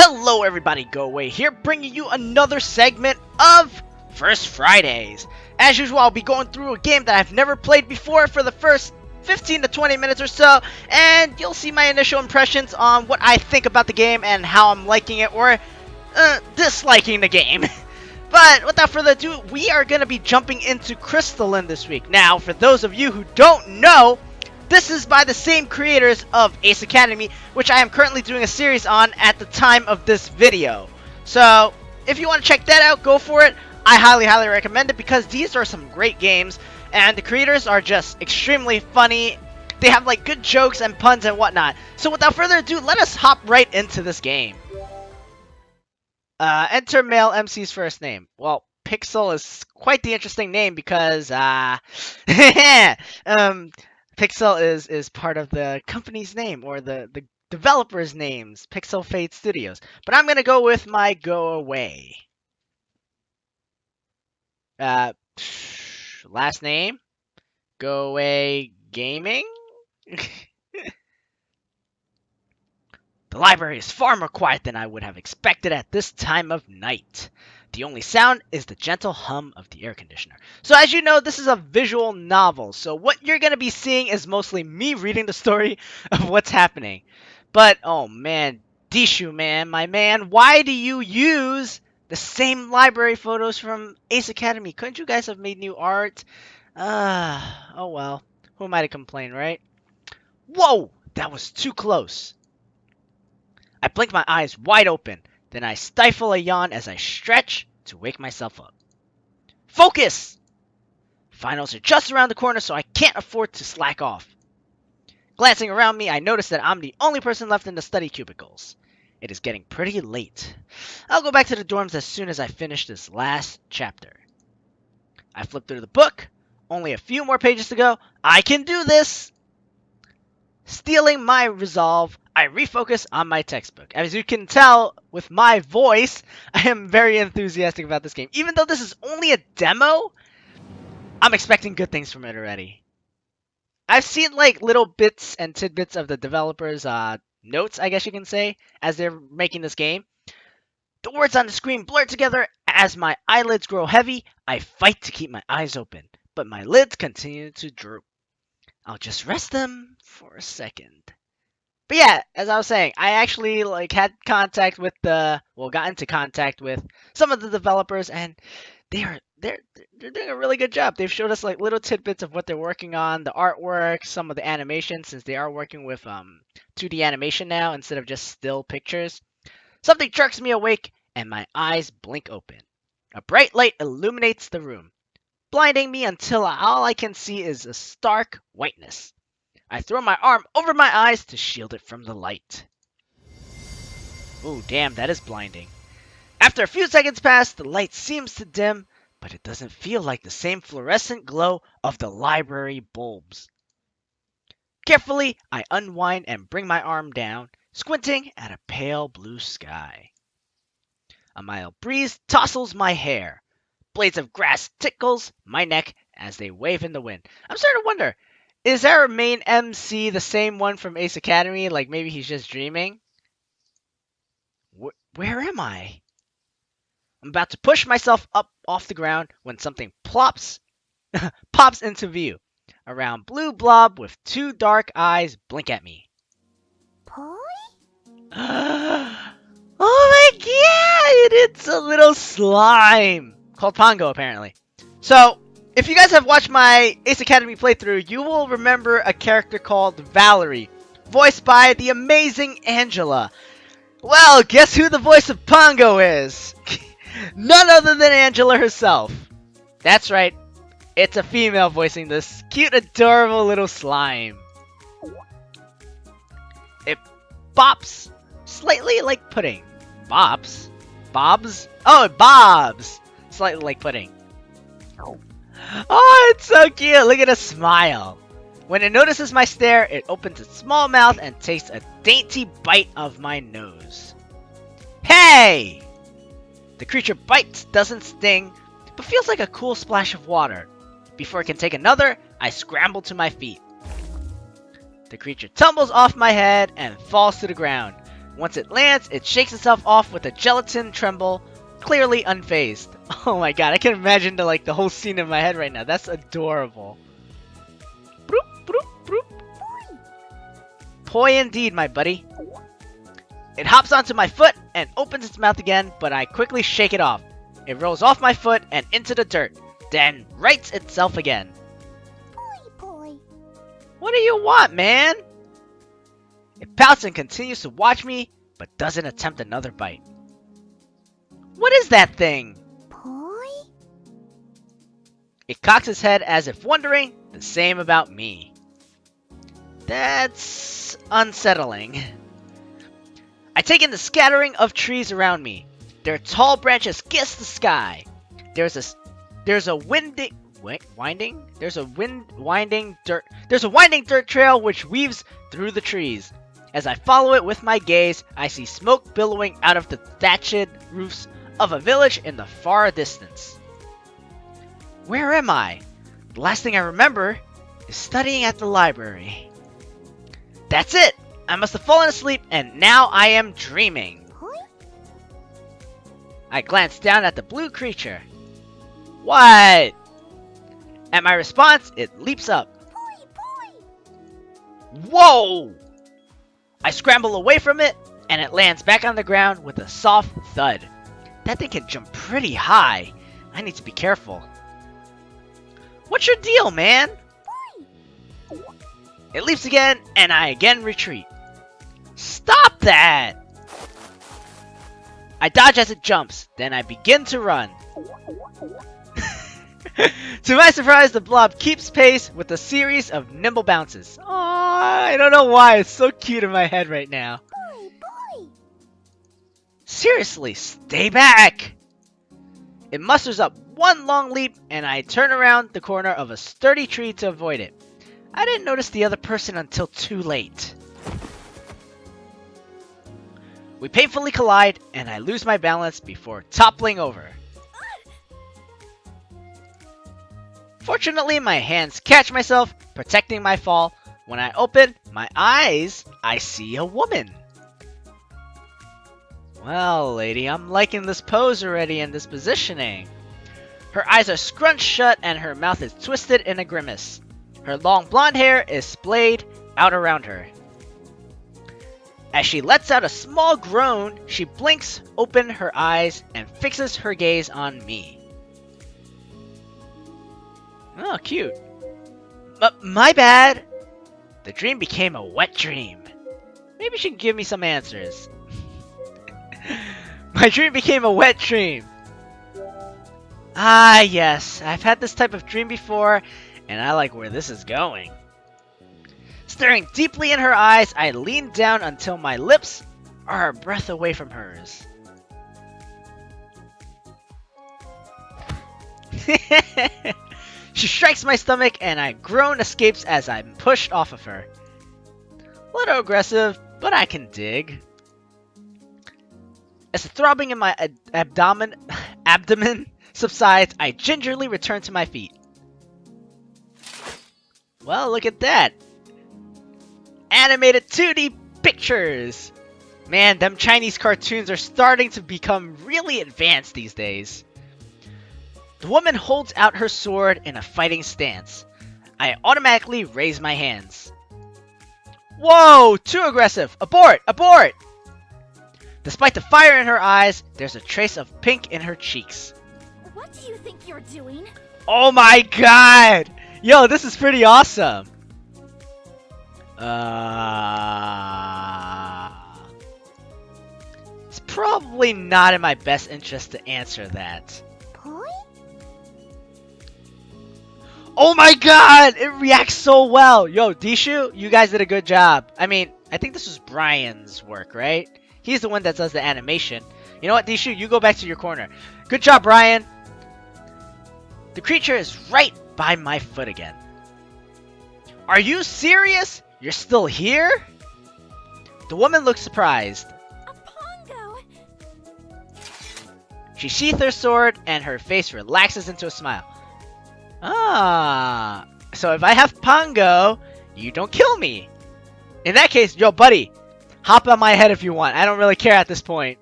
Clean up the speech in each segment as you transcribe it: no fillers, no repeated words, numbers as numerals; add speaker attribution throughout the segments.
Speaker 1: Hello everybody, Goawei here, bringing you another segment of First Fridays. As usual, I'll be going through a game that I've never played before for the first 15 to 20 minutes or so, and you'll see my initial impressions on what I think about the game and how I'm liking it or disliking the game. But without further ado, we are going to be jumping into Crystalline this week. Now, for those of you who don't know, this is by the same creators of Ace Academy, which I am currently doing a series on at the time of this video. So, if you want to check that out, go for it. I highly recommend it because these are some great games, and the creators are just extremely funny. They have like good jokes and puns and whatnot. So without further ado, let us hop right into this game. Enter male MC's first name. Well, Pixel is quite the interesting name because, Pixel is part of the company's name, or the developer's names, Pixel Fate Studios. But I'm going to go with my Goawei. Last name? Goawei Gaming? The library is far more quiet than I would have expected at this time of night. The only sound is the gentle hum of the air conditioner. So as you know, this is a visual novel. So what you're going to be seeing is mostly me reading the story of what's happening. But, oh man, Dishu, man, my man, why do you use the same library photos from Ace Academy? Couldn't you guys have made new art? Oh well. Who am I to complain, right? Whoa! That was too close. I blink my eyes wide open. Then I stifle a yawn as I stretch to wake myself up. Focus! Finals are just around the corner, so I can't afford to slack off. Glancing around me, I notice that I'm the only person left in the study cubicles. It is getting pretty late. I'll go back to the dorms as soon as I finish this last chapter. I flip through the book. Only a few more pages to go. I can do this! Stealing my resolve, I refocus on my textbook. As you can tell with my voice, I am very enthusiastic about this game. Even though this is only a demo, I'm expecting good things from it already. I've seen like little bits and tidbits of the developers' notes, I guess you can say, as they're making this game. The words on the screen blur together as my eyelids grow heavy. I fight to keep my eyes open, but my lids continue to droop. I'll just rest them for a second. But yeah, as I was saying, I actually had contact with got into contact with some of the developers, and they're doing a really good job. They've showed us like little tidbits of what they're working on, the artwork, some of the animation, since they are working with 2D animation now instead of just still pictures. Something jerks me awake, and my eyes blink open. A bright light illuminates the room, blinding me until all I can see is a stark whiteness. I throw my arm over my eyes to shield it from the light. Ooh, damn, that is blinding. After a few seconds pass, the light seems to dim, but it doesn't feel like the same fluorescent glow of the library bulbs. Carefully, I unwind and bring my arm down, squinting at a pale blue sky. A mild breeze tousles my hair. Blades of grass tickles my neck as they wave in the wind. I'm starting to wonder, is our main MC the same one from Ace Academy? Like maybe he's just dreaming? Where am I? I'm about to push myself up off the ground when something pops into view. A round blue blob with two dark eyes blink at me. Oh my god! It's a little slime! Called Pongo, apparently. So, if you guys have watched my Ace Academy playthrough, you will remember a character called Valerie, voiced by the amazing Angela. Well, guess who the voice of Pongo is? None other than Angela herself. That's right, it's a female voicing this cute, adorable little slime. It bops slightly like pudding. Bops? Bobs? Oh, it bobs! Slightly like pudding. Oh, it's so cute! Look at the smile. When it notices my stare, it opens its small mouth and takes a dainty bite of my nose. Hey! The creature bites, doesn't sting, but feels like a cool splash of water. Before it can take another, I scramble to my feet. The creature tumbles off my head and falls to the ground. Once it lands, it shakes itself off with a gelatin tremble, clearly unfazed. Oh my god, I can imagine the whole scene in my head right now. That's adorable. Broop, broop, broop. Poi indeed, my buddy. It hops onto my foot and opens its mouth again, but I quickly shake it off. It rolls off my foot and into the dirt, then rights itself again.
Speaker 2: Poi.
Speaker 1: What do you want, man? It pouts and continues to watch me, but doesn't attempt another bite. What is that thing?
Speaker 2: Poi?
Speaker 1: It cocks its head as if wondering the same about me. That's unsettling. I take in the scattering of trees around me. Their tall branches kiss the sky. There's a winding dirt trail which weaves through the trees. As I follow it with my gaze, I see smoke billowing out of the thatched roofs of a village in the far distance. Where am I? The last thing I remember is studying at the library. That's it! I must have fallen asleep and now I am dreaming.
Speaker 2: Poi?
Speaker 1: I glance down at the blue creature. What? At my response, it leaps up.
Speaker 2: Poi!
Speaker 1: Whoa! I scramble away from it, and it lands back on the ground with a soft thud. That thing can jump pretty high. I need to be careful. What's your deal, man? It leaps again, and I again retreat. Stop that! I dodge as it jumps, then I begin to run. To my surprise, the blob keeps pace with a series of nimble bounces. Aww, I don't know why, it's so cute in my head right now.
Speaker 2: Poi!
Speaker 1: Seriously, stay back! It musters up one long leap, and I turn around the corner of a sturdy tree to avoid it. I didn't notice the other person until too late. We painfully collide, and I lose my balance before toppling over. Fortunately, my hands catch myself, protecting my fall. When I open my eyes, I see a woman. Well, lady, I'm liking this pose already and this positioning. Her eyes are scrunched shut and her mouth is twisted in a grimace. Her long blonde hair is splayed out around her. As she lets out a small groan, she blinks open her eyes and fixes her gaze on me. Oh, cute. My bad. The dream became a wet dream. Maybe she can give me some answers. My dream became a wet dream. Ah, yes. I've had this type of dream before, and I like where this is going. Staring deeply in her eyes, I lean down until my lips are a breath away from hers. She strikes my stomach and a groan escapes as I'm pushed off of her. A little aggressive, but I can dig. As the throbbing in my abdomen subsides, I gingerly return to my feet. Well, look at that. Animated 2D pictures. Man, them Chinese cartoons are starting to become really advanced these days. The woman holds out her sword in a fighting stance. I automatically raise my hands. Whoa! Too aggressive! Abort! Abort! Despite the fire in her eyes, there's a trace of pink in her cheeks.
Speaker 2: What do you think you're doing?
Speaker 1: Oh my god! Yo, this is pretty awesome! It's probably not in my best interest to answer that.
Speaker 2: Poi?
Speaker 1: Oh my god! It reacts so well! Yo, Dishu, you guys did a good job. I mean, I think this was Brian's work, right? He's the one that does the animation. You know what, Dishu? You go back to your corner. Good job, Brian! The creature is right by my foot again. Are you serious? You're still here? The woman looks surprised.
Speaker 2: A pongo!
Speaker 1: She sheaths her sword and her face relaxes into a smile. Ah, so if I have Pongo, you don't kill me. In that case, yo buddy, Hop on my head if you want. I don't really care at this point.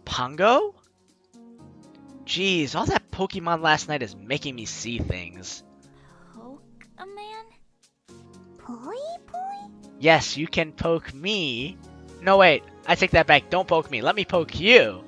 Speaker 1: Pongo? Jeez, all that Pokemon last night is making me see things.
Speaker 2: Poke-a-man? Poi?
Speaker 1: Yes, you can poke me. No, wait. I take that back. Don't poke me. Let me poke you.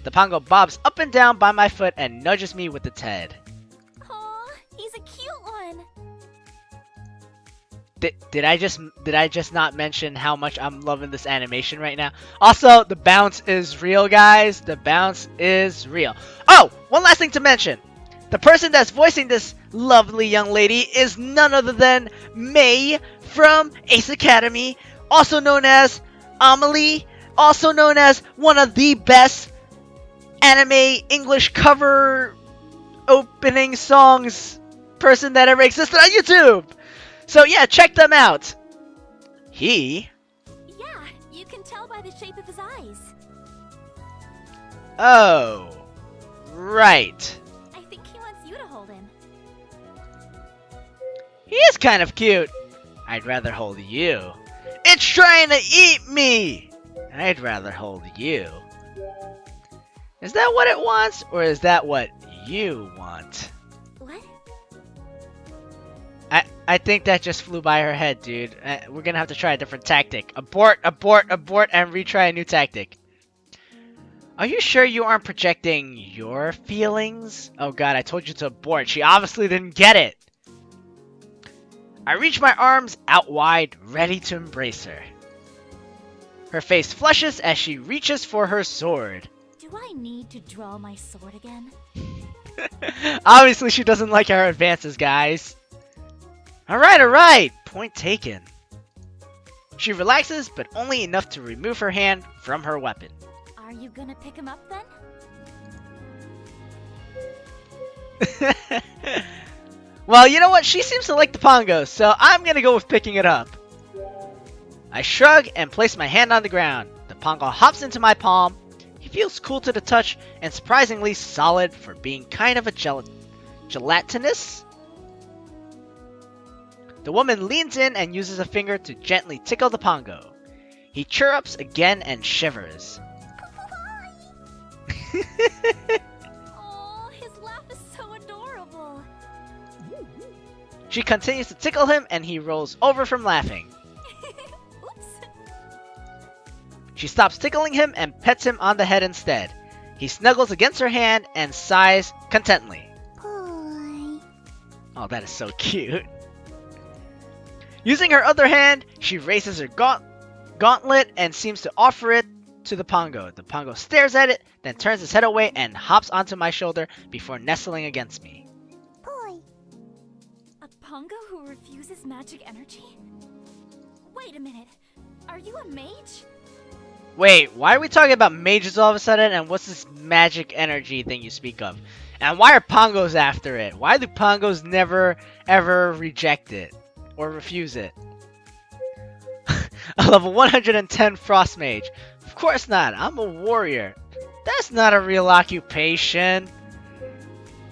Speaker 1: The Pongo bobs up and down by my foot and nudges me with its head.
Speaker 2: Aw, he's a cute one.
Speaker 1: Did I just not mention how much I'm loving this animation right now? Also, the bounce is real, guys. The bounce is real. Oh, one last thing to mention. The person that's voicing this lovely young lady is none other than May from Ace Academy, also known as Amelie, also known as one of the best anime English cover opening songs person that ever existed on YouTube. So yeah, check them out.
Speaker 2: Yeah, you can tell by the shape of his eyes.
Speaker 1: Oh, right.
Speaker 2: I think he wants you to hold him.
Speaker 1: He is kind of cute. I'd rather hold you. It's trying to eat me. I'd rather hold you. Is that what it wants, or is that what you want?
Speaker 2: What?
Speaker 1: I think that just flew by her head, dude. We're gonna have to try a different tactic. Abort, abort, abort, and retry a new tactic. Are you sure you aren't projecting your feelings? Oh god, I told you to abort. She obviously didn't get it. I reach my arms out wide, ready to embrace her. Her face flushes as she reaches for her sword.
Speaker 2: Do I need to draw my sword again?
Speaker 1: Obviously, she doesn't like our advances, guys. Alright. Point taken. She relaxes, but only enough to remove her hand from her weapon.
Speaker 2: Are you gonna pick him up then?
Speaker 1: Well, you know what? She seems to like the Pongo, so I'm gonna go with picking it up. I shrug and place my hand on the ground. The Pongo hops into my palm. He feels cool to the touch and surprisingly solid for being kind of a gelatinous. The woman leans in and uses a finger to gently tickle the Pongo. He chirrups again and shivers.
Speaker 2: Oh, his laugh is so adorable.
Speaker 1: She continues to tickle him and he rolls over from laughing.
Speaker 2: Oops.
Speaker 1: She stops tickling him and pets him on the head instead. He snuggles against her hand and sighs contently.
Speaker 2: Poi.
Speaker 1: Oh, that is so cute. Using her other hand, she raises her gauntlet and seems to offer it to the Pongo. The Pongo stares at it, then turns his head away and hops onto my shoulder before nestling against me.
Speaker 2: Poi. A Pongo who refuses magic energy? Wait a minute. Are you a mage?
Speaker 1: Wait, why are we talking about mages all of a sudden? And what's this magic energy thing you speak of? And why are Pongos after it? Why do Pongos never, ever reject it? Or refuse it? A level 110 Frost Mage. Of course not, I'm a warrior. That's not a real occupation.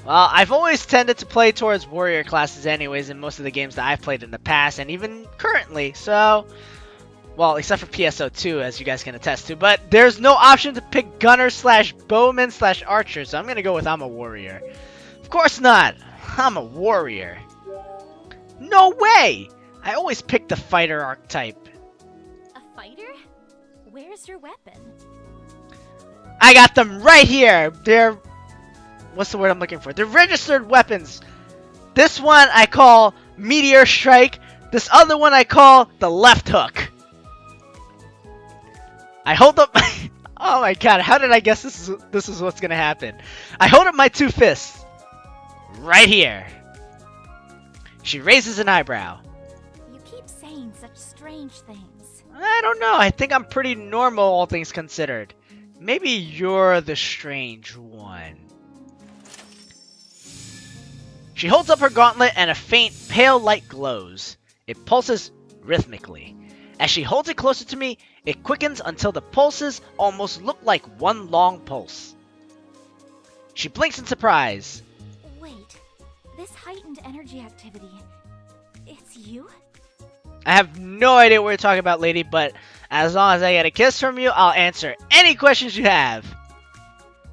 Speaker 1: Well, I've always tended to play towards warrior classes anyways in most of the games that I've played in the past, and even currently, so... Well, except for PSO2, as you guys can attest to. But there's no option to pick gunner slash bowman slash archer, so I'm gonna go with I'm a warrior. Of course not! I'm a warrior. No way! I always pick the fighter archetype.
Speaker 2: A fighter? Where's your weapon?
Speaker 1: I got them right here! They're... What's the word I'm looking for? They're registered weapons. This one I call Meteor Strike. This other one I call the Left Hook. I hold up... Oh my god, how did I guess this is what's gonna happen? I hold up my two fists. Right here. She raises an eyebrow.
Speaker 2: You keep saying such strange things.
Speaker 1: I don't know, I think I'm pretty normal, all things considered. Maybe you're the strange one. She holds up her gauntlet and a faint, pale light glows. It pulses rhythmically. As she holds it closer to me, it quickens until the pulses almost look like one long pulse. She blinks in surprise.
Speaker 2: Wait, this heightened energy activity, it's you?
Speaker 1: I have no idea what you're talking about, lady, but as long as I get a kiss from you, I'll answer any questions you have.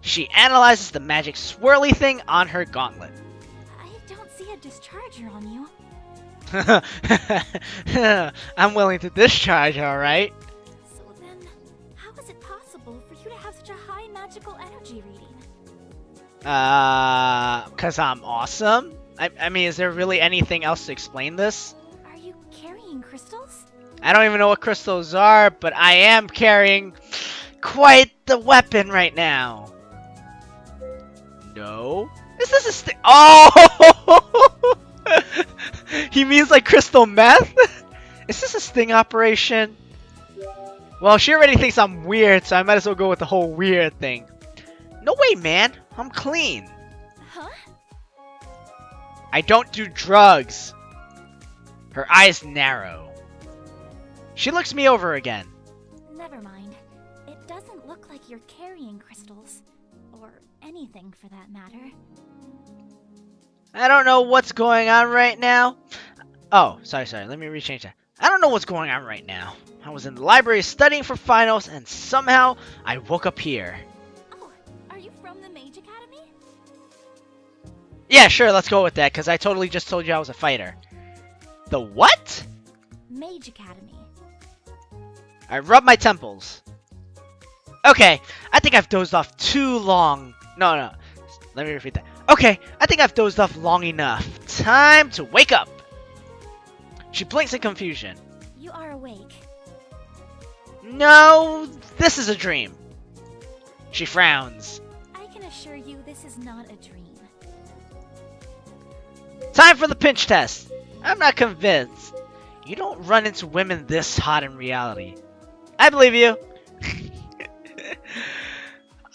Speaker 1: She analyzes the magic swirly thing on her gauntlet.
Speaker 2: I don't see a discharger on you.
Speaker 1: I'm willing to discharge, alright?
Speaker 2: So then, how is it possible for you to have such a high magical energy reading?
Speaker 1: 'Cause I'm awesome? I mean, is there really anything else to explain this?
Speaker 2: Are you carrying crystals?
Speaker 1: I don't even know what crystals are, but I am carrying quite the weapon right now. No? Is this a sting? Oh! He means like crystal meth? Is this a sting operation? Well, she already thinks I'm weird, so I might as well go with the whole weird thing. No way, man. I'm clean.
Speaker 2: Huh?
Speaker 1: I don't do drugs. Her eyes narrow. She looks me over again.
Speaker 2: Never mind. It doesn't look like you're carrying crystals. Or anything for that matter.
Speaker 1: I don't know what's going on right now. Oh, sorry. Let me rechange that. I don't know what's going on right now. I was in the library studying for finals, and somehow I woke up here.
Speaker 2: Oh, are you from the Mage Academy?
Speaker 1: Yeah, sure, let's go with that, because I totally just told you I was a fighter. The what?
Speaker 2: Mage Academy.
Speaker 1: I rub my temples. Okay, I think I've dozed off too long. No. Let me repeat that. Okay, I think I've dozed off long enough. Time to wake up. She blinks in confusion.
Speaker 2: You are awake.
Speaker 1: No, this is a dream. She frowns.
Speaker 2: I can assure you this is not a dream.
Speaker 1: Time for the pinch test. I'm not convinced. You don't run into women this hot in reality. I believe you.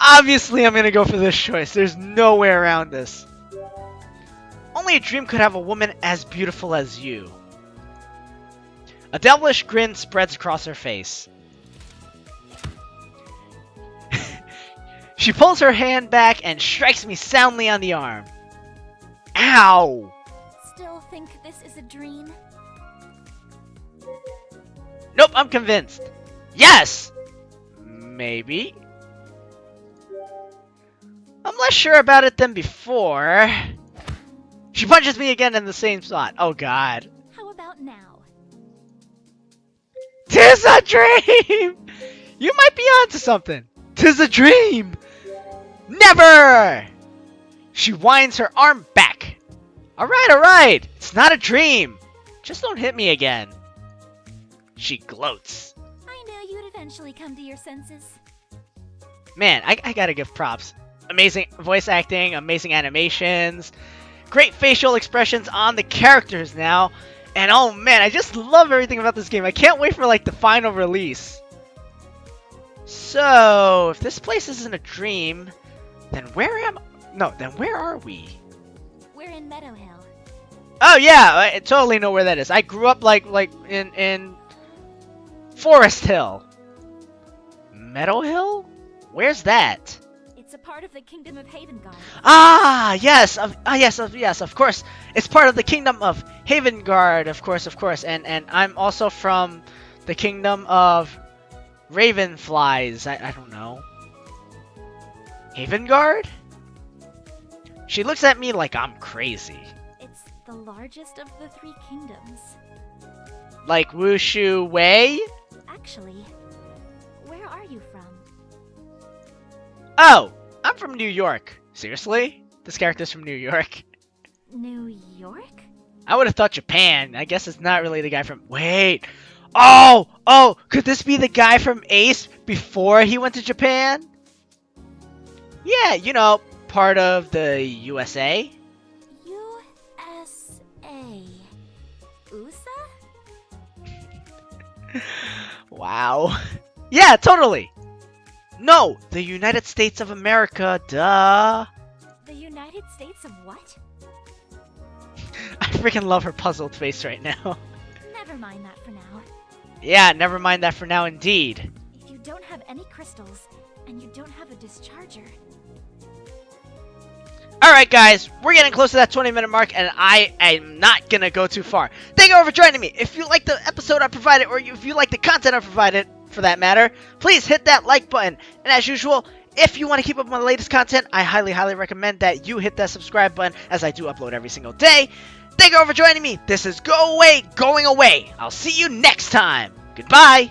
Speaker 1: Obviously, I'm gonna go for this choice. There's no way around this. Only a dream could have a woman as beautiful as you. A devilish grin spreads across her face. She pulls her hand back and strikes me soundly on the arm. Ow!
Speaker 2: Still think this is a dream?
Speaker 1: Nope, I'm convinced. Yes! Maybe. I'm less sure about it than before. She punches me again in the same spot. Oh god.
Speaker 2: How about now?
Speaker 1: 'Tis a dream! You might be onto something. 'Tis a dream! Never! She winds her arm back. Alright. It's not a dream. Just don't hit me again. She gloats.
Speaker 2: I knew you'd eventually come to your senses.
Speaker 1: Man, I gotta give props. Amazing voice acting, amazing animations, great facial expressions on the characters now. And oh man, I just love everything about this game. I can't wait for like the final release. So, if this place isn't a dream, then where are we?
Speaker 2: We're in Meadow Hill.
Speaker 1: Oh yeah, I totally know where that is. I grew up like in Forest Hill. Meadow Hill? Where's that?
Speaker 2: It's a part of the Kingdom of Havengard.
Speaker 1: Ah, yes, of course. It's part of the Kingdom of Havengard, of course. And I'm also from the Kingdom of Ravenflies. I don't know. Havengard? She looks at me like I'm crazy.
Speaker 2: It's the largest of the three kingdoms.
Speaker 1: Like Wushu Wei?
Speaker 2: Actually, where are you from?
Speaker 1: Oh, I'm from New York. Seriously? This character's from New York?
Speaker 2: New York?
Speaker 1: I would have thought Japan. I guess it's not really the guy from... Wait! Oh! Could this be the guy from Ace before he went to Japan? Yeah, you know, part of the USA.
Speaker 2: USA. USA?
Speaker 1: Wow. Yeah, totally. No, the United States of America, duh.
Speaker 2: The United States of what?
Speaker 1: I freaking love her puzzled face right now.
Speaker 2: Never mind that for now.
Speaker 1: Yeah, never mind that for now indeed.
Speaker 2: If you don't have any crystals, and you don't have a discharger...
Speaker 1: Alright guys, we're getting close to that 20-minute mark, and I am not gonna go too far. Thank you all for joining me. If you like the episode I provided, or if you like the content I provided, for that matter, please hit that like button. And as usual, if you want to keep up with my latest content, I highly recommend that you hit that subscribe button, as I do upload every single day. Thank you all for joining me. This is Goawei going away. I'll see you next time. Goodbye.